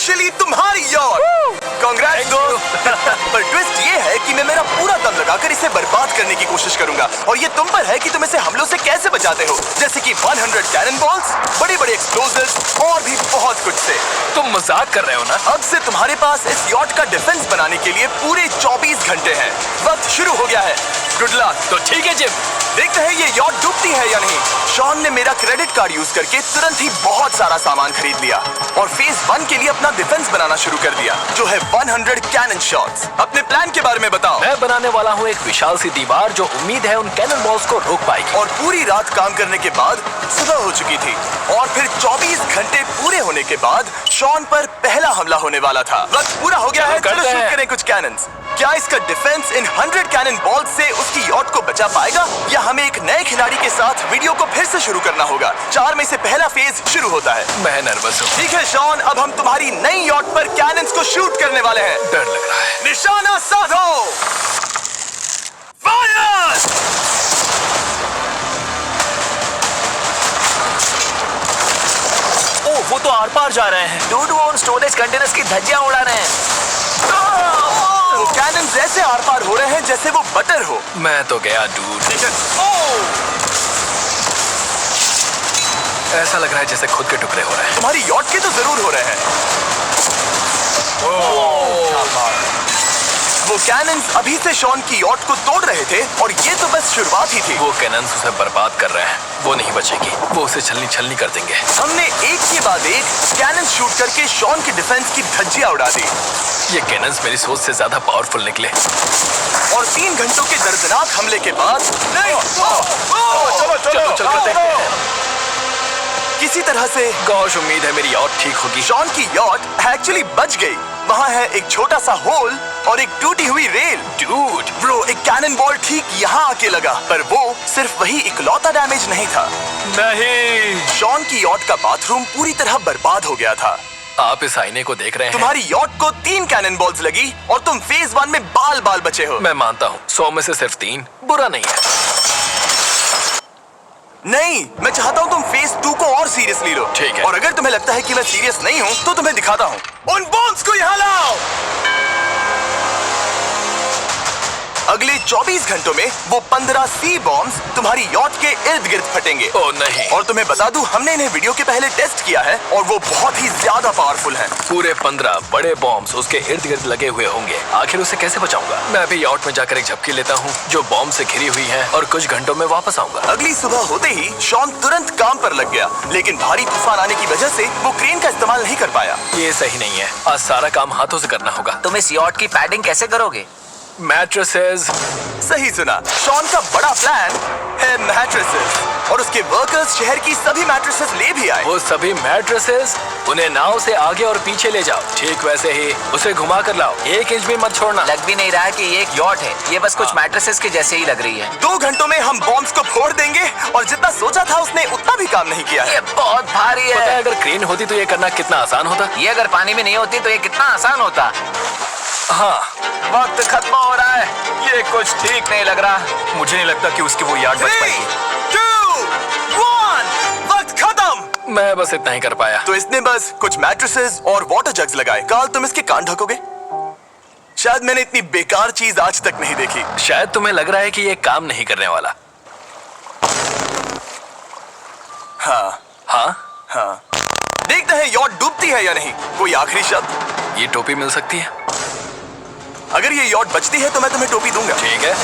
Officially तुम्हारी yacht. Congrats दोस्त। पर ट्विस्ट ये है कि मैं मेरा पूरा दम लगाकर इसे बर्बाद करने की कोशिश करूंगा और ये तुम पर है कि तुम इसे हमलों से कैसे बचाते हो, जैसे कि 100 कैनन बॉल्स, बड़े-बड़े एक्सप्लोजिव्स और भी बहुत कुछ से। तुम मजाक कर रहे हो ना? अब से तुम्हारे पास इस यॉट का डिफेंस बनाने के लिए पूरे 24 घंटे हैं। वक्त शुरू हो गया है। Good luck. तो ठीक है जिम, देखते हैं ये यॉट डूबती है या नहीं। शॉन ने मेरा क्रेडिट कार्ड यूज करके तुरंत ही बहुत सारा सामान खरीद लिया और फेज 1 के लिए अपना डिफेंस बनाना शुरू कर दिया, जो है 100 कैनन शॉट्स। अपने प्लान के बारे में बताओ। मैं बनाने वाला हूँ एक विशाल सी दीवार जो उम्मीद है उन कैनन बॉल्स को रोक पाएगी। और पूरी रात काम करने के बाद सुबह हो चुकी थी और फिर 24 घंटे पूरे होने के बाद शॉन पर पहला हमला होने वाला था। वक्त पूरा हो गया है, चलो शूट करें कुछ कैनन्स। क्या इसका डिफेंस इन 100 कैनन बॉल्स से उसकी यॉट को बचा पाएगा या हमें एक नए खिलाड़ी के साथ वीडियो को फिर से शुरू करना होगा? 4 में से पहला फेज शुरू होता है। मैं नर्वस हूँ। ठीक है शॉन, अब हम तुम्हारी नई यॉट पर कैनन्स को शूट करने वाले हैं। डर लग रहा है। निशाना साधो। फायर! ओह, वो तो आर पार जा रहे हैं। डूड, वो उन स्टोरेज कंटेनर्स की धज्जियां उड़ा रहे हैं। वो कैनन्स ऐसे आर पार हो रहे हैं जैसे वो बटर हो। मैं तो गया डूड। ऐसा लग रहा है जैसे खुद के टुकड़े हो रहे हैं। तुम्हारी यॉट के तो जरूर हो रहे हैं। वो कैनन्स अभी से शॉन की यॉट को तोड़ रहे थे और ये तो बस शुरुआत ही थी। वो कैनन्स उसे बर्बाद कर रहे हैं। वो नहीं बचेगी, वो उसे छलनी छलनी कर देंगे। हमने एक के बाद एक कैनन शूट करके शॉन की डिफेंस की धज्जियां उड़ा दी। ये कैनन्स मेरी सोच से ज्यादा पावरफुल निकले। और 3 घंटों के दर्दनाक हमले के बाद चलो किसी तरह से गौश उम्मीद है मेरी यॉट ठीक होगी। शॉन की यॉट एक्चुअली बच गई। वहाँ है एक छोटा सा होल और एक टूटी हुई रेल। डूड ब्रो, एक कैनन बॉल ठीक यहाँ आके लगा, पर वो सिर्फ वही इकलौता डैमेज नहीं था। नहीं, शॉन की यॉट का बाथरूम पूरी तरह बर्बाद हो गया था। आप इस आईने को देख रहे हैं? तुम्हारी यॉट को 3 कैनन बॉल्स लगी और तुम फेज 1 में बाल बाल बचे हो। मैं मानता हूँ 100 में से सिर्फ 3 बुरा नहीं है। नहीं, मैं चाहता हूँ तुम फेज 2 को और सीरियसली लो। ठीक है। और अगर तुम्हें लगता है कि मैं सीरियस नहीं हूँ तो तुम्हें दिखाता हूँ। उन बॉम्ब्स को यहाँ लाओ। अगले 24 घंटों में वो 15 सी बॉम्ब्स तुम्हारी यॉट के इर्द गिर्द फटेंगे। ओह नहीं। और तुम्हें बता दूं, हमने इन्हें वीडियो के पहले टेस्ट किया है और वो बहुत ही ज्यादा पावरफुल हैं। पूरे 15 बड़े बॉम्ब्स उसके इर्द गिर्द लगे हुए होंगे। आखिर उसे कैसे बचाऊंगा? मैं अभी यॉट में जाकर एक झपकी लेता हूँ जो बॉम्ब से घिरी हुई है और कुछ घंटों में वापस आऊंगा। अगली सुबह होते ही शॉन तुरंत काम पर लग गया, लेकिन भारी तूफान आने की वजह से वो क्रेन का इस्तेमाल नहीं कर पाया। ये सही नहीं है। आज सारा काम हाथों से करना होगा। तुम इस यॉट की पैडिंग कैसे करोगे? मैट्रेसेस। सही सुना, शॉन का बड़ा प्लान है मैट्रेसेस और उसके वर्कर्स शहर की सभी मैट्रेसेस ले भी आए। वो सभी मैट्रेसेस उन्हें नाव से आगे और पीछे ले जाओ। ठीक वैसे ही उसे घुमा कर लाओ। 1 इंच भी मत छोड़ना। लग भी नहीं रहा है कि ये एक यॉट है। ये बस कुछ मैट्रेसेस के जैसे ही लग रही है। 2 घंटों में हम बॉम्ब्स को फोड़ देंगे और जितना सोचा था उसने उतना भी काम नहीं किया है। ये बहुत भारी पता है है। अगर क्रेन होती तो ये करना कितना आसान होता। ये अगर पानी में नहीं होती तो ये कितना आसान होता। हाँ, वक्त खत्म हो रहा है। ये कुछ ठीक नहीं लग रहा। मुझे नहीं लगता कि उसकी वो याद बच 3, पाएगी। 2, 1, वक्त खत्म। मैं बस इतना ही कर पाया। तो इसने बस कुछ मैट्रेसेस और वाटर जग्स लगाए। काल, तुम इसके कान ढकोगे? शायद मैंने इतनी बेकार चीज आज तक नहीं देखी। शायद तुम्हें लग रहा है कि ये काम नहीं करने वाला। हाँ हाँ, हाँ, देखते हैं यॉट डूबती है या नहीं। कोई आखिरी शब्द? ये टोपी मिल सकती है। अगर ये यॉट बचती है तो मैं तुम्हें टोपी दूंगा। ठीक है।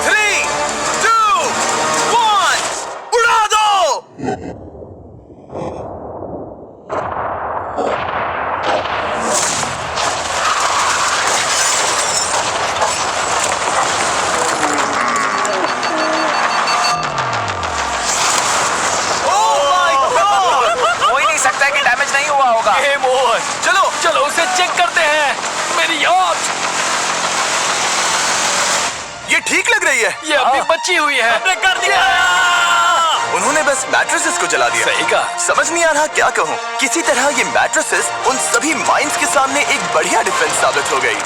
3, 2, 1, उड़ा दो। हो ही नहीं सकता है कि डैमेज नहीं हुआ होगा। Game over. चलो चलो उसे चेक करते हैं। मेरी यॉट ये ठीक लग रही है। ये अभी बची हुई है। हमने कर दिया। उन्होंने बस मैट्रेसेस को जला दिया। सही कहा। समझ नहीं आ रहा क्या कहूँ। किसी तरह ये मैट्रेसेस उन सभी माइंस के सामने एक बढ़िया डिफेंस साबित हो गई।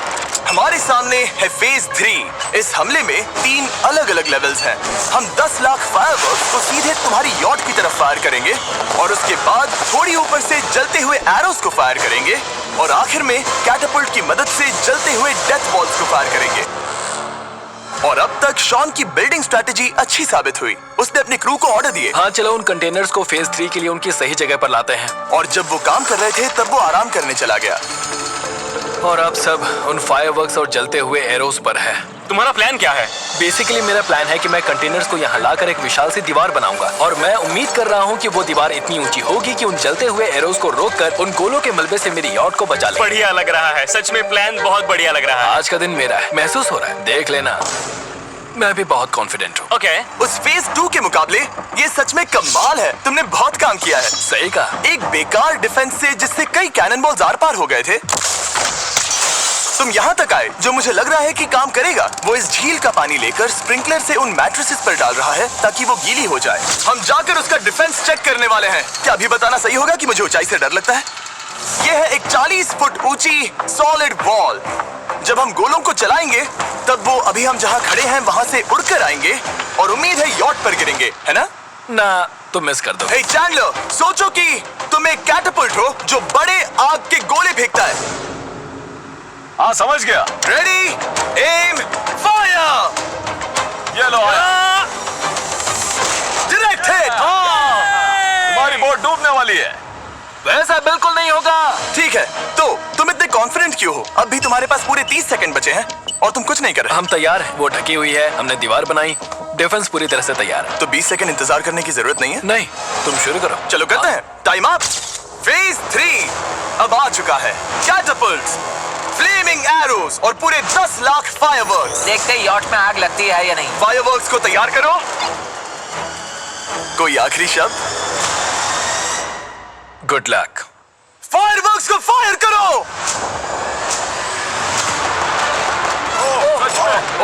हमारे सामने है फेज 3। इस हमले में 3 अलग अलग लेवल्स हैं। हम 10 लाख फायरवर्क्स को सीधे तुम्हारी यॉट की तरफ फायर करेंगे और उसके बाद थोड़ी ऊपर से जलते हुए एरोस को फायर करेंगे और आखिर में कैटापल्ट की मदद से जलते हुए डेथ बॉल्स को फायर करेंगे। और अब तक शॉन की बिल्डिंग स्ट्रैटेजी अच्छी साबित हुई। उसने अपनी क्रू को ऑर्डर दिए। हाँ चलो उन कंटेनर्स को फेज 3 के लिए उनकी सही जगह पर लाते हैं। और जब वो काम कर रहे थे तब वो आराम करने चला गया। और अब सब उन फायरवर्क्स और जलते हुए एरोस पर है। तुम्हारा प्लान क्या है? बेसिकली मेरा प्लान है कि मैं कंटेनर्स को यहाँ लाकर एक विशाल सी दीवार बनाऊंगा और मैं उम्मीद कर रहा हूँ कि वो दीवार इतनी ऊंची होगी कि उन जलते हुए एरोस को रोककर उन गोलों के मलबे से मेरी यॉट को बचा ले। बढ़िया लग रहा है, सच में प्लान बहुत बढ़िया लग रहा है। आज का दिन मेरा है, महसूस हो रहा है, देख लेना। मैं भी बहुत कॉन्फिडेंट हूँ। ओके। उस फेज 2 के मुकाबले ये सच में कमाल है। तुमने बहुत काम किया है। सही कहा। एक बेकार डिफेंस से जिससे कई कैनन बॉल्स आर पार हो गए थे, तुम यहाँ तक आए जो मुझे लग रहा है कि काम करेगा। वो इस झील का पानी लेकर स्प्रिंकलर से उन मैट्रेसेस पर डाल रहा है ताकि वो गीली हो जाए। हम जाकर उसका डिफेंस चेक करने वाले हैं। क्या अभी बताना सही होगा कि मुझे ऊंचाई से डर लगता है? ये है एक 40 फुट ऊंची सॉलिड वॉल। जब हम गोलों को चलाएंगे तब वो अभी हम जहाँ खड़े हैं वहाँ से उड़कर आएंगे और उम्मीद है यॉट पर गिरेंगे, है ना? ना तो मिस कर दो। हे चैंडलर, सोचो कि तुम एक कैटापल्ट हो जो बड़े आग के गोले फेंकता है। हाँ समझ गया। Ready, aim, fire. ये लो आया। Direct hit. तुम्हारी बोट डूबने वाली है। वैसा बिल्कुल नहीं होगा। ठीक है, तो तुम इतने कॉन्फिडेंट क्यों हो? अब भी तुम्हारे पास पूरे 30 सेकंड बचे हैं और तुम कुछ नहीं कर रहे। हम तैयार हैं, वो ढकी हुई है, हमने दीवार बनाई, डिफेंस पूरी तरह से तैयार है। तो 20 सेकंड इंतजार करने की जरूरत नहीं है। नहीं, तुम शुरू करो। चलो करते हैं। Time up. फेज 3 अब आ चुका है। कैटापल्ट्स, फ्लेमिंग एरोस और पूरे 10 लाख फायरवर्क्स। देखते ही यॉट में आग लगती है या नहीं। फायरवर्क्स को तैयार करो। कोई आखिरी शब्द? Good luck. फायरवर्क्स को फायर करो।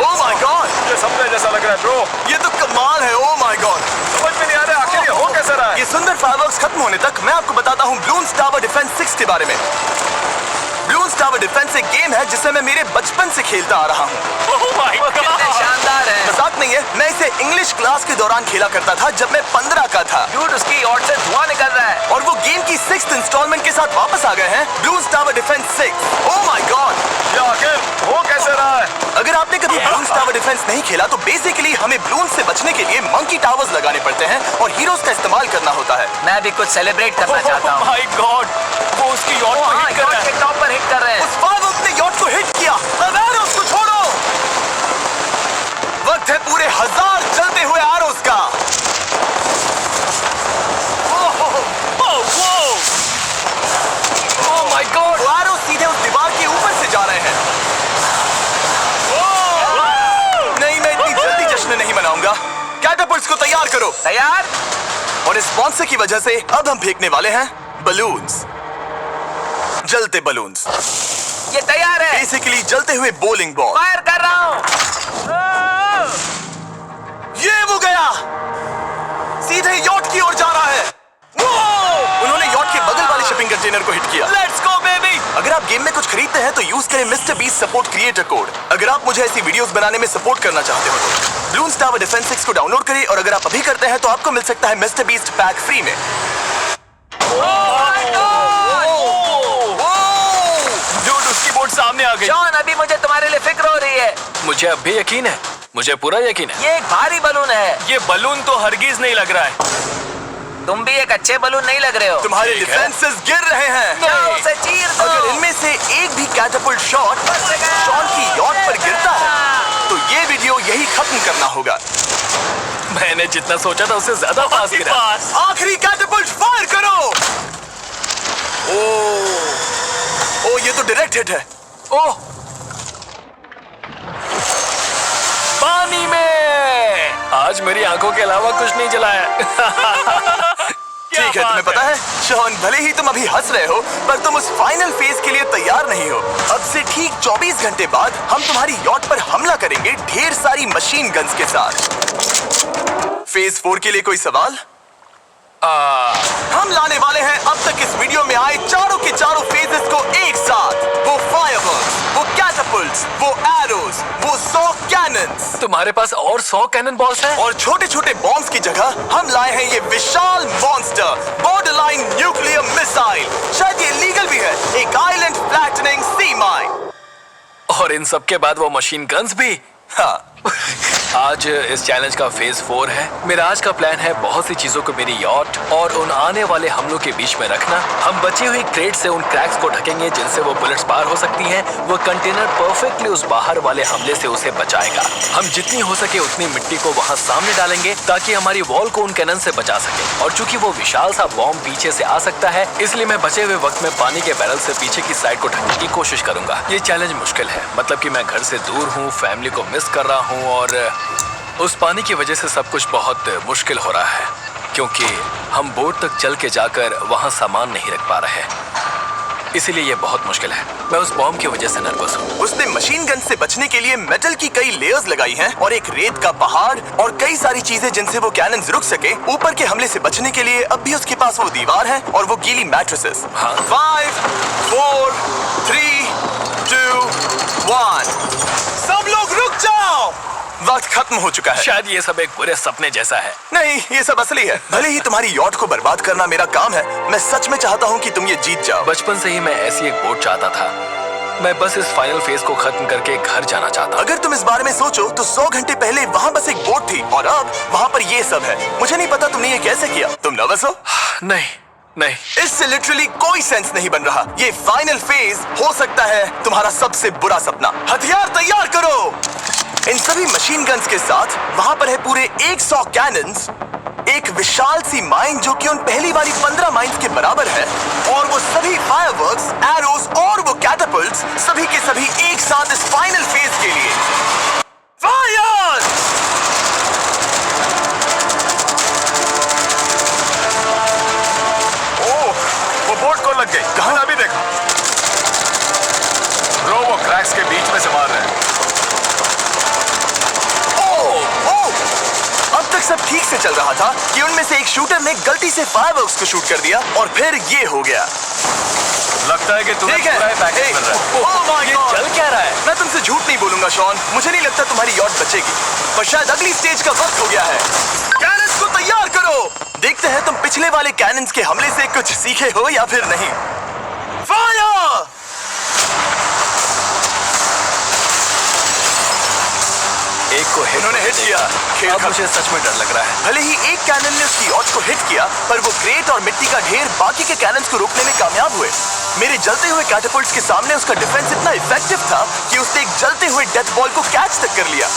ओह माय गॉड, ये सपने जैसा लग रहा है ब्रो। ये तो कमाल है। ओह माय गॉड, समझ में नहीं आ रहा आखिर ये हो कैसा रहा है। ये सुंदर फायरवर्क्स खत्म होने तक मैं आपको बताता हूँ ब्लून्स टावर डिफेंस 6 के बारे में। ब्लून्स टावर डिफेंस एक गेम है जिसे मैं मेरे बचपन से खेलता आ रहा हूँ। कितने शानदार है। मजाक नहीं है, मैं इसे इंग्लिश क्लास के दौरान खेला करता था जब मैं 15 का था। डूड, उसकी यॉट से धुआं निकल रहा है। और वो गेम की 6th इंस्टॉलमेंट के साथ वापस आ गए हैं, balloons tower defence 6। Oh my God, ये आखिर हो कैसे रहा है। अगर आपने कभी ब्लून्स टावर डिफेंस नहीं खेला तो बेसिकली हमें ब्लून्स से बचने के लिए मंकी टावर्स लगाने पड़ते हैं और हीरोज का इस्तेमाल करना होता है। मैं भी कुछ सेलिब्रेट करना चाहता हूँ। माय गॉड, वो उसकी यॉट को हाँ, हिट कर यॉट रहा है। के टॉप पर हिट कर रहे हैं। उस फायरवर्क ने यॉट को हिट किया। अब एरोस को छोड़ो। वक्त है पूरे 1000 जलते हुए एरोस का। ओह माय गॉड, वो एरोस सीधे उस दीवार के ऊपर से जा रहे हैं। नहीं, मैं इतनी जल्दी जश्न नहीं मनाऊंगा। कैटापल्ट्स को तैयार करो। तैयार। और इस स्पॉन्सर की वजह से अब हम फेंकने वाले हैं बलून्स, जलते बलून्स। ये तैयार है। बेसिकली जलते हुए बोलिंग बॉल। फायर कर रहा हूँ। ये वो गया, सीधे यॉट की ओर जा रहा है। उन्होंने यॉट के बगल वाले शिपिंग कंटेनर को हिट किया। Let's go baby. अगर आप गेम में कुछ खरीदते हैं तो यूज करें mister beast support creator code. अगर आप मुझे ऐसी वीडियोस बनाने में सपोर्ट करना चाहते हो तो ब्लून्स टावर डिफेंस 6 को डाउनलोड करें और अगर आप अभी करते हैं तो आपको मिल सकता है मिस्टर बीस्ट पैक फ्री में। डूड, उसकी बोट सामने आ गई। जॉन, अभी मुझे तुम्हारे लिए फिक्र हो रही है। मुझे अब भी यकीन है, मुझे पूरा यकीन है। ये एक भारी बलून है। ये बलून तो हरगिज नहीं लग रहा है। तुम भी एक अच्छे बलून नहीं लग रहे हो। तुम्हारे ठीक है। डिफेंसेस गिर रहे हैं। जाओ उसे चीर दो। अगर इनमें से एक भी कैटापल्ट शॉट शॉन की यॉट पर गिरता है तो ये वीडियो यही खत्म करना होगा। मैंने जितना सोचा था उससे ज्यादा पास गिरा। आखिरी कैटापल्ट फायर करो। ओ ये तो डायरेक्ट हिट है। ओह, पानी में। आज मेरी आंखों के अलावा कुछ नहीं जलाया। ठीक है, तुम्हें पता है शॉन, भले ही तुम अभी हंस रहे हो पर तुम उस फाइनल फेज के लिए तैयार नहीं हो। अब से ठीक 24 घंटे बाद हम तुम्हारी यॉट पर हमला करेंगे ढेर सारी मशीन गन्स के साथ। फेज 4 के लिए कोई सवाल? हम लाने वाले हैं अब तक इस वीडियो में आए चारों के चारों फेजेस को एक साथ। वो फायरवर्क्स, वो कैटापल्ट्स, वो एरोस, वो 100 कैनन्स। तुम्हारे पास और 100 कैनन बॉल्स हैं? और छोटे छोटे बॉम्ब्स की जगह हम लाए हैं ये विशाल मॉन्स्टर बॉर्डरलाइन न्यूक्लियर मिसाइल। शायद ये लीगल भी है, एक आइलैंड flattening sea mine. और इन सब के बाद वो मशीन गन्स भी। हाँ, आज इस चैलेंज का फेज 4 है। मेरा आज का प्लान है बहुत सी चीजों को मेरी यॉट और उन आने वाले हमलों के बीच में रखना। हम बची हुई क्रेट से उन क्रैक्स को ढकेंगे जिनसे वो बुलेट्स पार हो सकती हैं। वो कंटेनर परफेक्टली उस बाहर वाले हमले से उसे बचाएगा। हम जितनी हो सके उतनी मिट्टी को वहाँ सामने डालेंगे ताकि हमारी वॉल को उन कैनन से बचा सके। और चूंकि वो विशाल सा बॉम्ब पीछे से आ सकता है, इसलिए मैं बचे हुए वक्त में पानी के बैरल से पीछे की साइड को ढकने की कोशिश करूंगा। ये चैलेंज मुश्किल है, मतलब कि मैं घर से दूर हूँ, फैमिली को मिस कर रहा हूँ और उस पानी की वजह से सब कुछ बहुत मुश्किल हो रहा है क्योंकि हम बोट तक चल के जाकर वहां सामान नहीं रख पा रहे। इसीलिए ये बहुत मुश्किल है। मैं उस बॉम्ब की वजह से नर्वस हूँ। उसने मशीन गन से बचने के लिए मेटल की कई लेयर्स लगाई हैं और एक रेत का पहाड़ और कई सारी चीजें जिनसे वो कैनन्स रुक सके। ऊपर के हमले से बचने के लिए अब भी उसके पास वो दीवार है और वो गीली मैट्रेसेस। हाँ। 5, 4, 3, 2, 1। सब लोग रुक जाओ, वक्त खत्म हो चुका है। शायद ये सब एक बुरे सपने जैसा है। नहीं, ये सब असली है। भले ही तुम्हारी यॉट को बर्बाद करना मेरा काम है, मैं सच में चाहता हूँ कि तुम ये जीत जाओ। बचपन से ही मैं ऐसी एक बोट चाहता था। मैं बस इस फाइनल फेज को खत्म करके घर जाना चाहता। अगर तुम इस बारे में सोचो तो 100 घंटे पहले वहाँ बस एक बोट थी और अब वहाँ पर ये सब है। मुझे नहीं पता तुमने ये कैसे किया। तुम नर्वस हो? नहीं। इससे लिटरली कोई सेंस नहीं बन रहा। ये फाइनल फेज हो सकता है तुम्हारा सबसे बुरा सपना। हथियार तैयार करो। इन सभी मशीन गन्स के साथ वहां पर है पूरे 100 कैनन्स, एक विशाल सी माइन जो कि उन पहली वाली 15 माइंस के बराबर है, और वो सभी फायरवर्क्स, एरोस और वो कैटापल्ट्स सभी के सभी एक साथ इस फाइनल फेज के लिए। फायर! ओह, वो बोट को लग गई। कहाँ अभी देखो। ब्रो, वो क्रैक्स के बीच में से मार रहे हैं। अब तक सब ठीक से चल रहा था कि उनमें से एक शूटर ने गलती से फायरवर्क्स को शूट कर दिया और फिर ये हो गया। लगता है कि तुम्हें ठीक है। पूरा पैकेज मिल रहा है। Oh my ये God! चल क्या रहा है? मैं तुमसे झूठ नहीं बोलूंगा शॉन, मुझे नहीं लगता तुम्हारी यॉट बचेगी, पर शायद अगली स्टेज का वक्त हो गया है। कैनन्स को तैयार करो। देखते हैं तुम पिछले वाले कैनन्स के हमले से कुछ सीखे हो या फिर नहीं। फायर! एक को इन्होंने हिट किया। खेल अब खत्म। मुझे सच में डर लग रहा है। भले ही एक कैनन ने उसकी यॉट को हिट किया, पर वो क्रेट और मिट्टी का ढेर बाकी के कैनन्स को रोकने में कामयाब हुए। मेरे जलते हुए कैटापल्ट्स के सामने उसका डिफेंस इतना इफेक्टिव था कि उसने एक जलते हुए डेथ बॉल को कैच तक कर लिया।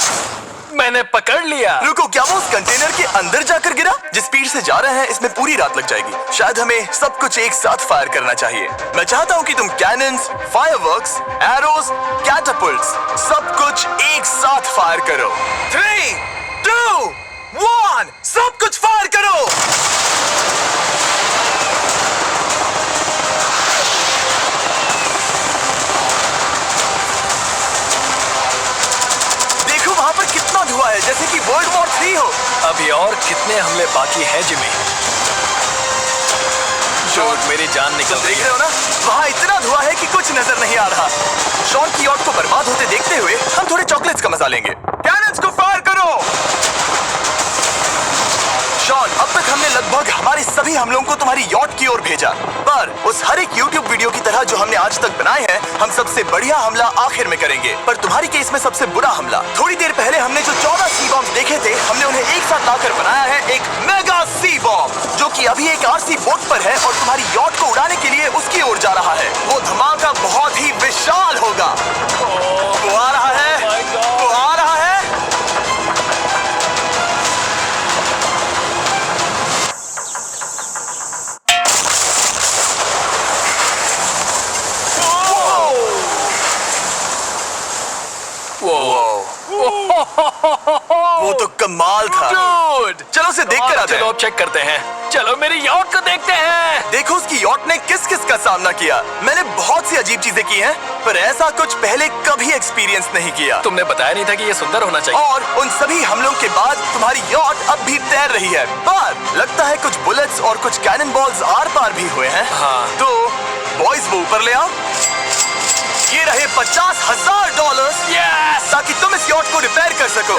मैंने पकड़ लिया। रुको, क्या वो उस कंटेनर के अंदर जाकर गिरा? जिस स्पीड से जा रहे हैं इसमें पूरी रात लग जाएगी। शायद हमें सब कुछ एक साथ फायर करना चाहिए। मैं चाहता हूँ कि तुम कैनन्स, फायरवर्क्स, एरोस, कैटापल्ट्स सब कुछ एक साथ फायर करो। 3, 2, 1, सब कुछ फायर करो। वहां पर कितना धुआं है, जैसे कि वर्ल्ड वॉर 3 हो। अभी और कितने हमले बाकी हैं जिमी? शॉन, मेरी जान निकल रही देख है। रहे हो ना, वहां इतना धुआं है कि कुछ नजर नहीं आ रहा। शॉन की यॉट को बर्बाद होते देखते हुए हम थोड़े चॉकलेट्स का मजा लेंगे। कैनन्स को फायर करो। शॉन, अब तक हमने लगभग हमारे सभी हमलों को तुम्हारी यॉट की ओर भेजा, पर उस हर एक YouTube वीडियो की तरह जो हमने आज तक बनाए हैं, हम सबसे बढ़िया हमला आखिर में करेंगे। पर तुम्हारी केस में सबसे बुरा हमला। थोड़ी देर पहले हमने जो 14 सी बॉम्ब देखे थे, हमने उन्हें एक साथ लाकर बनाया है एक मेगा सी बॉम्ब, जो कि अभी एक RC बोट पर है और तुम्हारी यॉट को उड़ाने के लिए उसकी ओर जा रहा है। वो धमाका बहुत ही विशाल होगा। वो आ रहा है, वो आ रहा है। वो तो कमाल था। चलो उसे देख कर आते चलो हैं। अब चेक करते हैं। चलो मेरी यॉट को देखते हैं। देखो उसकी यॉट ने किस किस का सामना किया। मैंने बहुत सी अजीब चीजें की हैं, पर ऐसा कुछ पहले कभी एक्सपीरियंस नहीं किया। तुमने बताया नहीं था कि ये सुंदर होना चाहिए। और उन सभी हमलों के बाद तुम्हारी यॉट अब भी तैर रही है, पर लगता है कुछ बुलेट्स और कुछ कैनन बॉल्स आर पार भी हुए हैं। हाँ। तो बॉयज वो ऊपर ले आओ। ये रहे $50,000 Yes! ताकि तुम इस यॉट को रिपेयर कर सको।